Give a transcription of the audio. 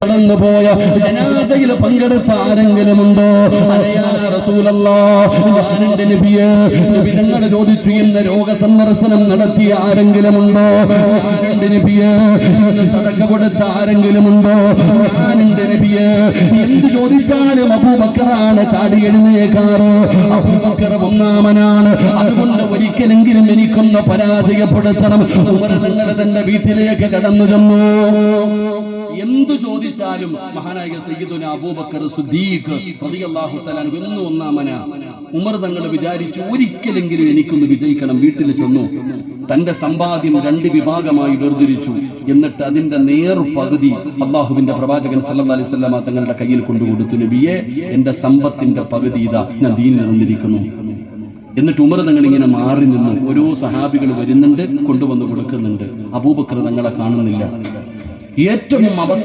കടന്നുപോയ ജനാസയിൽ പങ്കെടുത്ത ആരെങ്കിലുമുണ്ടോ? ഞാനുണ്ട് നബിയെ. നബി തങ്ങളെ ചോദിച്ചു, ഇന്ന് രോഗസന്ദർശനം നടത്തിയ ആരെങ്കിലുമുണ്ടോ? ഞാനുണ്ട് നബിയെ. ഇന്ന് സദഖ കൊടുത്ത ആരെങ്കിലുമുണ്ടോ? ഞാനുണ്ട് നബിയെ. എന്ത് ചോദിച്ചാലും അബൂബക്കറാണ് ചാടി എഴുന്നേക്കാറ്. അബൂബക്കർ ഒന്നാമനാണ്. അതുകൊണ്ട് ഒരിക്കലെങ്കിലും എനിക്കൊന്ന് പരാജയപ്പെടുത്തണം. ഉമർ തങ്ങൾ തന്റെ വീട്ടിലേക്ക് കടന്നു ചെന്നു. എന്തു ചോദിച്ചാലും മഹാനായ സയ്യിദുന അബൂബക്കർ സിദ്ദീഖ് റളിയല്ലാഹു തആല അൻഹു ഒന്നാമനാ. ഉമർ തങ്ങൾ വിചാരിച്ചു, ഒരിക്കലെങ്കിലും എനിക്കൊന്ന് വിജയിക്കണം. വീട്ടിൽ ചെന്നു. തന്റെ സമ്പാദ്യം 2 വിഭാഗമായി വേർതിരിച്ചു. എന്നിട്ട് അതിന്റെ പകുതി അള്ളാഹുവിന്റെ പ്രവാചകൻ സല്ലല്ലാഹു അലൈഹി വസല്ലം തങ്ങളുടെ കയ്യിൽ കൊണ്ടുകൊടുത്തു. നബിയെ, എന്റെ സമ്പത്തിന്റെ പകുതി ഇതാ, ഞാൻ ദീനിൽ നിന്നിരിക്കുന്നു. എന്നിട്ട് ഉമർ തങ്ങൾ ഇങ്ങനെ മാറി നിന്നു. ഓരോ സഹാബികൾ വരുന്നുണ്ട്, കൊണ്ടുവന്ന് കൊടുക്കുന്നുണ്ട്. അബൂബക്കർ തങ്ങളെ കാണുന്നില്ല. ഏറ്റവും അവസാനം